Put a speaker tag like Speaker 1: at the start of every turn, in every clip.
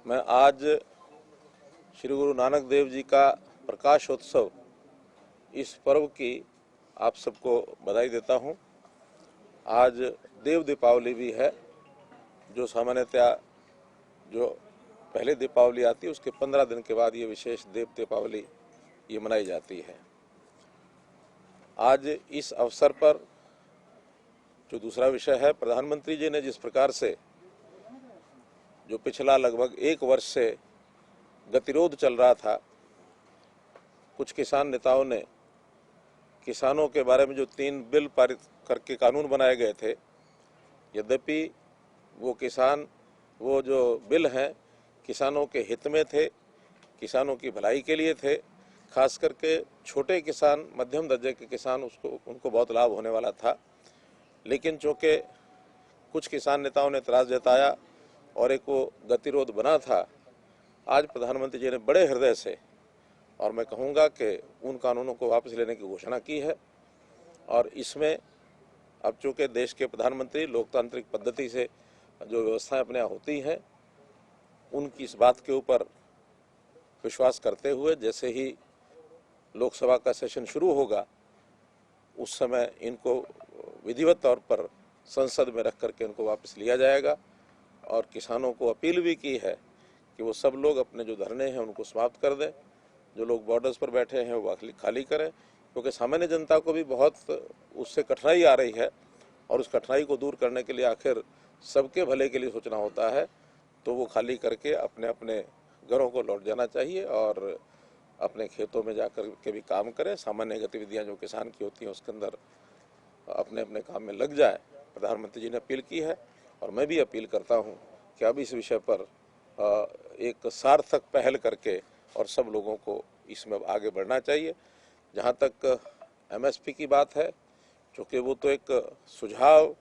Speaker 1: मैं आज श्री गुरु नानक देव जी का प्रकाशोत्सव इस पर्व की आप सबको बधाई देता हूं। आज देव दीपावली भी है, जो सामान्यतया जो पहले दीपावली आती है उसके 15 दिन के बाद ये विशेष देव दीपावली ये मनाई जाती है। आज इस अवसर पर जो दूसरा विषय है, प्रधानमंत्री जी ने जिस प्रकार से जो पिछला लगभग 1 वर्ष से गतिरोध चल रहा था, कुछ किसान नेताओं ने किसानों के बारे में जो 3 बिल पारित करके कानून बनाए गए थे, यद्यपि वो जो बिल हैं किसानों के हित में थे, किसानों की भलाई के लिए थे, खास करके छोटे किसान, मध्यम दर्जे के किसान उनको बहुत लाभ होने वाला था। लेकिन चूँकि कुछ किसान नेताओं ने एतराज़ जताया और एक वो गतिरोध बना था, आज प्रधानमंत्री जी ने बड़े हृदय से, और मैं कहूँगा कि उन कानूनों को वापस लेने की घोषणा की है। और इसमें अब चूँकि देश के प्रधानमंत्री लोकतांत्रिक पद्धति से जो व्यवस्थाएं अपने यहाँ होती हैं, उनकी इस बात के ऊपर विश्वास करते हुए जैसे ही लोकसभा का सेशन शुरू होगा, उस समय इनको विधिवत तौर पर संसद में रख करके इनको वापस लिया जाएगा। और किसानों को अपील भी की है कि वो सब लोग अपने जो धरने हैं उनको समाप्त कर दें, जो लोग बॉर्डर्स पर बैठे हैं वो खाली करें, क्योंकि सामान्य जनता को भी बहुत उससे कठिनाई आ रही है और उस कठिनाई को दूर करने के लिए आखिर सबके भले के लिए सोचना होता है। तो वो खाली करके अपने अपने घरों को लौट जाना चाहिए और अपने खेतों में जाकर के भी काम करें। सामान्य गतिविधियां जो किसान की होती हैं उसके अंदर अपने अपने काम में लग जाए। प्रधानमंत्री जी ने अपील की है और मैं भी अपील करता हूं कि अब इस विषय पर एक सार्थक पहल करके और सब लोगों को इसमें आगे बढ़ना चाहिए। जहां तक एमएसपी की बात है, चूँकि वो तो एक सुझाव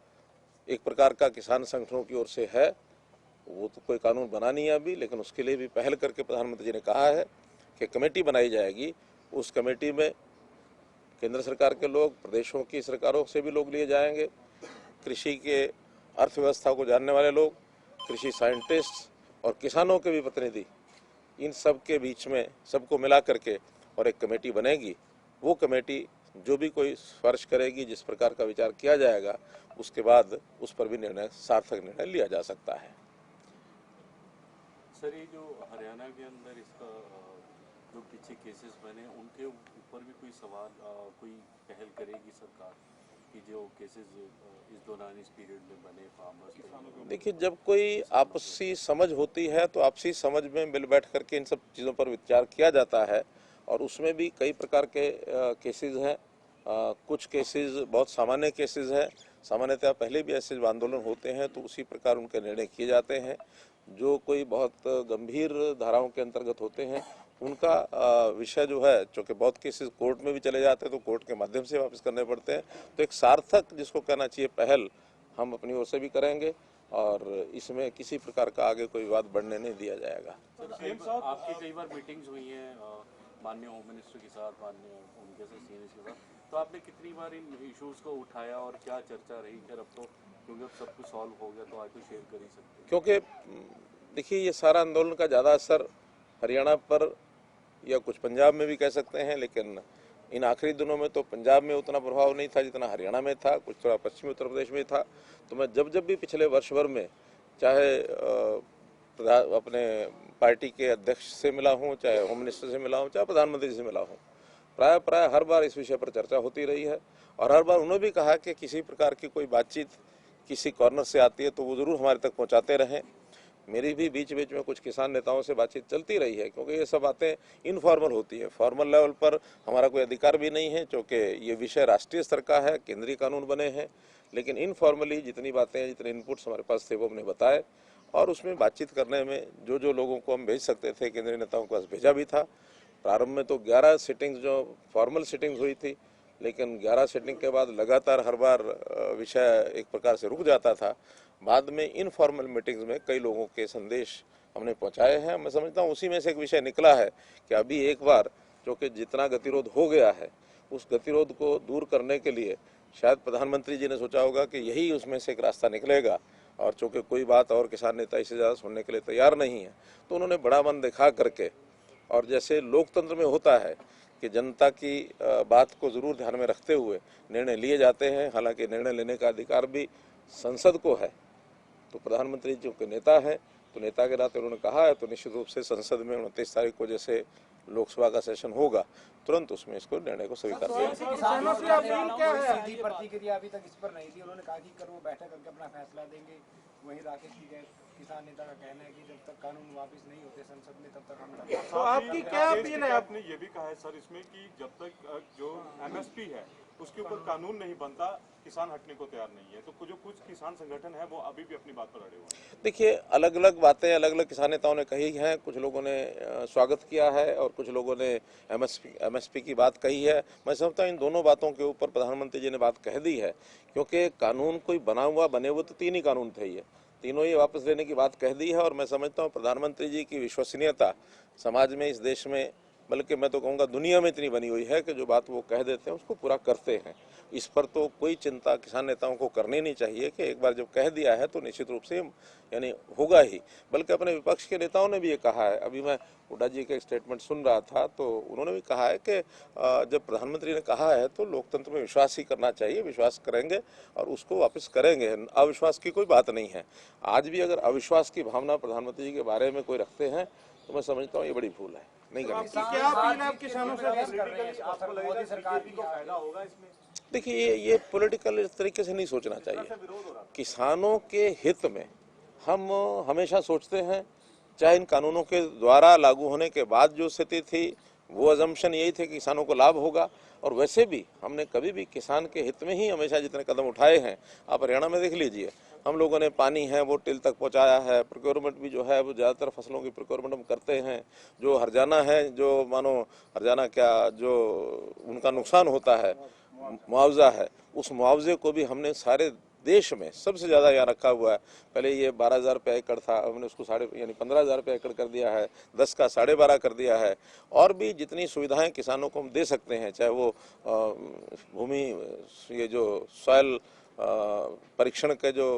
Speaker 1: एक प्रकार का किसान संगठनों की ओर से है, वो तो कोई कानून बना नहीं है अभी, लेकिन उसके लिए भी पहल करके प्रधानमंत्री जी ने कहा है कि कमेटी बनाई जाएगी। उस कमेटी में केंद्र सरकार के लोग, प्रदेशों की सरकारों से भी लोग लिए जाएंगे, कृषि के अर्थव्यवस्था को जानने वाले लोग, कृषि साइंटिस्ट और किसानों के भी प्रतिनिधि, इन सब के बीच में सबको मिला करके और एक कमेटी बनेगी। वो कमेटी जो भी कोई सिफारिश करेगी, जिस प्रकार का विचार किया जाएगा, उसके बाद उस पर भी सार्थक निर्णय लिया जा सकता है।
Speaker 2: सर, ये जो हरियाणा के अंदर इसका जो पीछे केसेस बने, उनके ऊपर भी कोई सवाल, कोई पहल करेगी सरकार कि जो केसेस इस दौरान इस पीरियड में बने फार्मर्स?
Speaker 1: देखिए, जब कोई आपसी समझ होती है तो आपसी समझ में मिल बैठ करके इन सब चीज़ों पर विचार किया जाता है। और उसमें भी कई प्रकार के केसेस हैं। कुछ केसेस बहुत सामान्य केसेस हैं, सामान्यतः पहले भी ऐसे आंदोलन होते हैं तो उसी प्रकार उनके निर्णय किए जाते हैं। जो कोई बहुत गंभीर धाराओं के अंतर्गत होते हैं उनका विषय जो है, चूँकि बहुत केसेस कोर्ट में भी चले जाते हैं तो कोर्ट के माध्यम से वापस करने पड़ते हैं। तो एक सार्थक, जिसको कहना चाहिए, पहल हम अपनी ओर से भी करेंगे और इसमें किसी प्रकार का आगे कोई विवाद बढ़ने नहीं दिया जाएगा।
Speaker 2: आपकी कई बार मीटिंग्स हुई हैं माननीय होम मिनिस्टर के साथ, माननीय उनके सीनियर्स के साथ, तो आपने कितनी बार इन इश्यूज को उठाया और क्या चर्चा रही? खैर अब तो क्योंकि अब सब कुछ सॉल्व हो गया तो आज तो शेयर कर ही सकते हैं।
Speaker 1: क्योंकि देखिए, ये सारा आंदोलन का ज़्यादा असर हरियाणा पर या कुछ पंजाब में भी कह सकते हैं, लेकिन इन आखिरी दिनों में तो पंजाब में उतना प्रभाव नहीं था जितना हरियाणा में था, कुछ थोड़ा पश्चिमी उत्तर प्रदेश में था। तो मैं जब भी पिछले वर्ष भर में चाहे अपने पार्टी के अध्यक्ष से मिला हूँ, चाहे होम मिनिस्टर से मिला हूँ, चाहे प्रधानमंत्री से मिला हूँ, प्राय हर बार इस विषय पर चर्चा होती रही है। और हर बार उन्होंने भी कहा कि किसी प्रकार की कोई बातचीत किसी कॉर्नर से आती है तो वो ज़रूर हमारे तक पहुँचाते रहें। मेरी भी बीच बीच में कुछ किसान नेताओं से बातचीत चलती रही है, क्योंकि ये सब बातें इनफॉर्मल होती है। फॉर्मल लेवल पर हमारा कोई अधिकार भी नहीं है, क्योंकि ये विषय राष्ट्रीय स्तर का है, केंद्रीय कानून बने हैं। लेकिन इनफॉर्मली जितनी बातें, जितने इनपुट्स हमारे पास थे वो हमने बताए और उसमें बातचीत करने में जो लोगों को हम भेज सकते थे, केंद्रीय नेताओं के पास भेजा भी था। प्रारंभ में तो 11 सिटिंग्स जो फॉर्मल सिटिंग्स हुई थी, लेकिन 11 सिटिंग के बाद लगातार हर बार विषय एक प्रकार से रुक जाता था। बाद में इनफॉर्मल मीटिंग्स में कई लोगों के संदेश हमने पहुंचाए हैं। मैं समझता हूं उसी में से एक विषय निकला है कि अभी एक बार जो कि जितना गतिरोध हो गया है, उस गतिरोध को दूर करने के लिए शायद प्रधानमंत्री जी ने सोचा होगा कि यही उसमें से एक रास्ता निकलेगा और चूँकि कोई बात और किसान नेता इससे ज़्यादा सुनने के लिए तैयार नहीं है, तो उन्होंने बड़ा मन दिखा करके, और जैसे लोकतंत्र में होता है कि जनता की बात को ज़रूर ध्यान में रखते हुए निर्णय लिए जाते हैं, हालांकि निर्णय लेने का अधिकार भी संसद को है, तो प्रधानमंत्री जी के नेता हैं, तो नेता के नाते उन्होंने कहा है, तो निश्चित रूप से संसद में 29 तारीख को जैसे लोकसभा का सेशन होगा, तुरंत उसमें इसको निर्णय को स्वीकार किया।
Speaker 3: किसानों से अपील क्या है? सीधी प्रतिक्रिया अभी तक इस पर नहीं थी। उन्होंने कहा कि कल वो बैठक करके अपना फैसला देंगे। वहीं राकेश जी के किसान नेता का कहना है कि जब तक कानून वापस नहीं होते संसद में, तब तक हम
Speaker 4: तो आपकी क्या अपील है? आपने ये भी कहा है सर इसमें कि जब तक जो एमएसपी है उसके ऊपर कानून नहीं बनता, किसान हटने को तैयार नहीं है। तो जो कुछ किसान संगठन है वो अभी भी अपनी बात पर अड़े हुए हैं।
Speaker 1: देखिए, अलग अलग बातें अलग अलग किसान नेताओं ने कही हैं, कुछ लोगों ने स्वागत किया है और कुछ लोगों ने एमएसपी की बात कही है। मैं समझता हूँ इन दोनों बातों के ऊपर प्रधानमंत्री जी ने बात कह दी है, क्योंकि कानून कोई बने हुए तो 3 ही कानून थे, ये तीनों ही वापस लेने की बात कह दी है। और मैं समझता हूँ प्रधानमंत्री जी की विश्वसनीयता समाज में, इस देश में, बल्कि मैं तो कहूँगा दुनिया में इतनी बनी हुई है कि जो बात वो कह देते हैं उसको पूरा करते हैं। इस पर तो कोई चिंता किसान नेताओं को करनी नहीं चाहिए कि एक बार जब कह दिया है तो निश्चित रूप से यानी होगा ही। बल्कि अपने विपक्ष के नेताओं ने भी ये कहा है, अभी मैं हुड्डा जी का एक स्टेटमेंट सुन रहा था तो उन्होंने भी कहा है कि जब प्रधानमंत्री ने कहा है तो लोकतंत्र में विश्वास ही करना चाहिए, विश्वास करेंगे और उसको वापस करेंगे, अविश्वास की कोई बात नहीं है। आज भी अगर अविश्वास की भावना प्रधानमंत्री जी के बारे में कोई रखते हैं तो मैं समझता हूँ ये बड़ी भूल है, नहीं करनी चाहिए।
Speaker 4: क्या अपील है आप किसानों से?
Speaker 3: मोदी सरकार को फायदा होगा इसमें?
Speaker 1: देखिए, ये पॉलिटिकल इस तरीके से नहीं सोचना चाहिए। किसानों के हित में हम हमेशा सोचते हैं, चाहे इन कानूनों के द्वारा लागू होने के बाद जो स्थिति थी वो अजम्पशन यही थे कि किसानों को लाभ होगा, और वैसे भी हमने कभी भी किसान के हित में ही हमेशा जितने कदम उठाए हैं, आप हरियाणा में देख लीजिए, हम लोगों ने पानी है वो टिल तक पहुंचाया है, प्रोक्योरमेंट भी जो है वो ज़्यादातर फसलों की प्रोक्योरमेंट हम करते हैं। जो हरजाना है, जो मानो हरजाना क्या, जो उनका नुकसान होता है, मुआवजा है, उस मुआवजे को भी हमने सारे देश में सबसे ज़्यादा यहाँ रखा हुआ है। पहले ये 12,000 रुपये एकड़ था, हमने उसको 15,000 रुपये एकड़ कर दिया है, 10 का 12.5 कर दिया है। और भी जितनी सुविधाएं किसानों को हम दे सकते हैं, चाहे वो भूमि, ये जो सॉयल परीक्षण के जो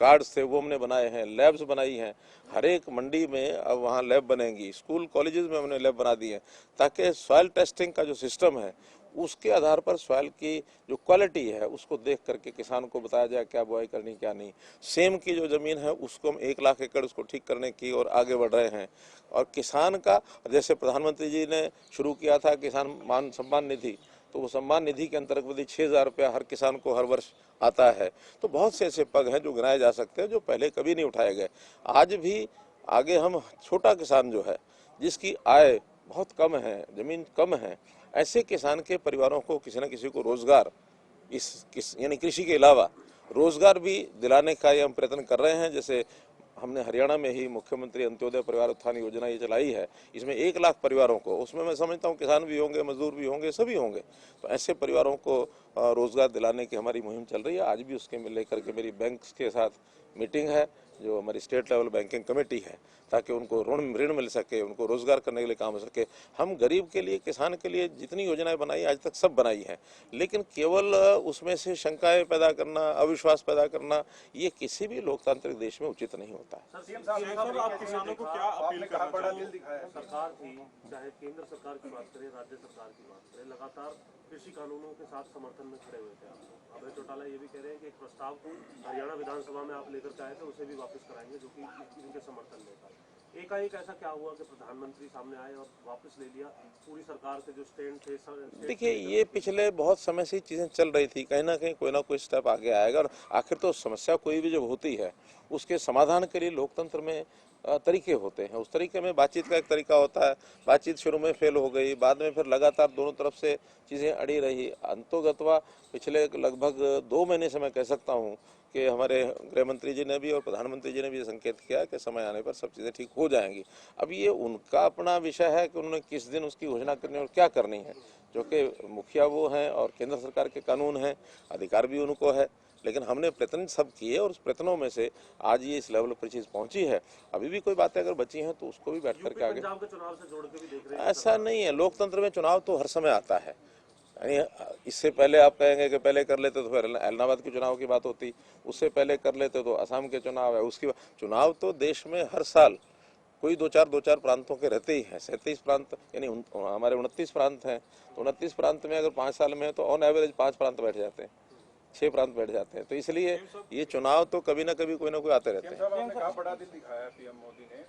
Speaker 1: कार्ड्स थे वो हमने बनाए हैं, लैब्स बनाई हैं, हर एक मंडी में अब वहाँ लैब बनेंगी, स्कूल कॉलेजेस में हमने लैब बना दी है, ताकि सॉयल टेस्टिंग का जो सिस्टम है उसके आधार पर सॉयल की जो क्वालिटी है उसको देख करके किसान को बताया जाए क्या बुआई करनी क्या नहीं। सेम की जो ज़मीन है उसको हम 1 लाख एकड़ उसको ठीक करने की और आगे बढ़ रहे हैं। और किसान का, जैसे प्रधानमंत्री जी ने शुरू किया था किसान मान सम्मान निधि, तो वो सम्मान निधि के अंतर्गत 6,000 रुपया हर किसान को हर वर्ष आता है। तो बहुत से ऐसे पग हैं जो गिनाए जा सकते हैं जो पहले कभी नहीं उठाए गए। आज भी आगे हम छोटा किसान जो है, जिसकी आय बहुत कम है, ज़मीन कम है, ऐसे किसान के परिवारों को किसी न किसी को रोजगार, यानी कृषि के अलावा रोजगार भी दिलाने का ये हम प्रयत्न कर रहे हैं। जैसे हमने हरियाणा में ही मुख्यमंत्री अंत्योदय परिवार उत्थान योजना ये चलाई है, इसमें 1 लाख परिवारों को, उसमें मैं समझता हूँ किसान भी होंगे, मजदूर भी होंगे, सभी होंगे, तो ऐसे परिवारों को रोजगार दिलाने की हमारी मुहिम चल रही है। आज भी उसके लेकर के मेरी बैंक के साथ मीटिंग है, जो हमारी स्टेट लेवल बैंकिंग कमेटी है, ताकि उनको ऋण मिल सके, उनको रोजगार करने के लिए काम हो सके। हम गरीब के लिए, किसान के लिए जितनी योजनाएं बनाई आज तक सब बनाई हैं, लेकिन केवल उसमें से शंकाएं पैदा करना, अविश्वास पैदा करना, ये किसी भी लोकतांत्रिक देश में उचित नहीं होता है।
Speaker 4: सर, आप किसानों को क्या अपील करना चाहिए?
Speaker 2: सरकार थी, चाहे केंद्र सरकार की बात करें, राज्य सरकार की बात करें, लगातार कृषि कानूनों के साथ समर्थन में खड़े हुए थे आप लोग। अभय चौटाला ये भी कह रहे हैं कि एक प्रस्ताव को हरियाणा विधानसभा में आप लेकर के आए थे, उसे भी वापस कराएंगे, जो कि इनके समर्थन में था। एकाएक ऐसा क्या हुआ कि प्रधानमंत्री सामने आए और वापस ले लिया? पूरी सरकार के जो स्टैंड थे।
Speaker 1: देखिए, ये पिछले बहुत समय से चीज़ें चल रही थी, कहीं ना कहीं कोई ना कोई स्टेप आगे आएगा। और आखिर तो समस्या कोई भी जब होती है उसके समाधान के लिए लोकतंत्र में तरीके होते हैं। उस तरीके में बातचीत का एक तरीका होता है। बातचीत शुरू में फेल हो गई, बाद में फिर लगातार दोनों तरफ से चीज़ें अड़ी रही। अंतोगत्वा पिछले लगभग 2 महीने से मैं कह सकता हूँ कि हमारे गृह मंत्री जी ने भी और प्रधानमंत्री जी ने भी ये संकेत किया कि समय आने पर सब चीज़ें ठीक हो जाएंगी। अब ये उनका अपना विषय है कि उन्होंने किस दिन उसकी घोषणा करनी और क्या करनी है, जो कि मुखिया वो हैं और केंद्र सरकार के कानून हैं, अधिकार भी उनको है। लेकिन हमने प्रयत्न सब किए और उस प्रयत्नों में से आज ये इस लेवल पर चीज़ पहुंची है। अभी भी कोई बातें अगर बची हैं तो उसको भी बैठ करके आगे,
Speaker 2: पंजाब के चुनाव से जोड़ के भी देख रहे हैं।
Speaker 1: ऐसा नहीं है, लोकतंत्र में चुनाव तो हर समय आता है। यानी इससे पहले आप कहेंगे कि पहले कर लेते तो फिर इलाहाबाद के चुनाव की बात होती, उससे पहले कर लेते तो असम के चुनाव है, उसकी चुनाव तो देश में हर साल कोई दो चार प्रांतों के रहते ही हैं। 37 प्रांत यानी हमारे 29 प्रांत हैं, तो 29 प्रांत में अगर 5 साल में है तो ऑन एवरेज 5 प्रांत बैठ जाते हैं, 6 प्रांत बैठ जाते हैं। तो इसलिए ये चुनाव तो कभी ना कभी कोई ना कोई आते रहते हैं।
Speaker 5: साहब, आपने कहा बड़ा दिल दिखाया पीएम मोदी ने,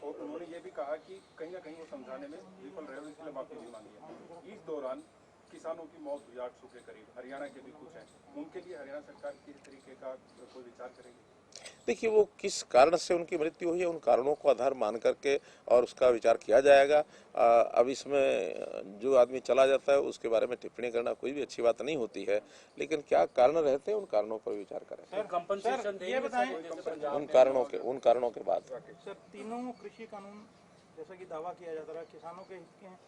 Speaker 5: और उन्होंने ये भी कहा कि कहीं ना कहीं वो समझाने में विफल रहे, इसलिए माफी भी मांगी है। इस दौरान किसानों की मौत हुई 800 के करीब, हरियाणा के भी कुछ हैं, उनके लिए हरियाणा सरकार किस तरीके का कोई विचार करेगी?
Speaker 1: देखिए, वो किस कारण से उनकी मृत्यु हुई है, उन कारणों को आधार मान करके और उसका विचार किया जाएगा। अब इसमें जो आदमी चला जाता है उसके बारे में टिप्पणी करना कोई भी अच्छी बात नहीं होती है, लेकिन क्या कारण रहते हैं उन कारणों पर विचार करें,
Speaker 2: कंपनसेशन देंगे
Speaker 1: उन कारणों के बाद।
Speaker 6: सर, तीनों कृषि कानून जैसा कि दावा किया जाता रहा किसानों के हित के हैं,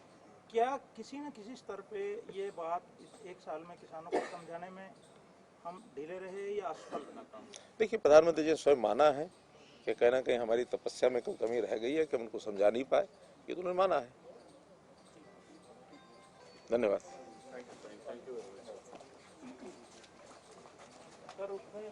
Speaker 6: क्या किसी न किसी स्तर पे ये बात इस 1 साल में किसानों को समझाने में हम ढीले रहे या असफल नाकाम?
Speaker 1: देखिए, प्रधानमंत्री जी ने स्वयं माना है कि कहीं ना कहीं हमारी तपस्या में कोई कमी रह गई है कि हम उनको समझा नहीं पाए, ये तो उन्होंने माना है। धन्यवाद।
Speaker 6: सर, उसमें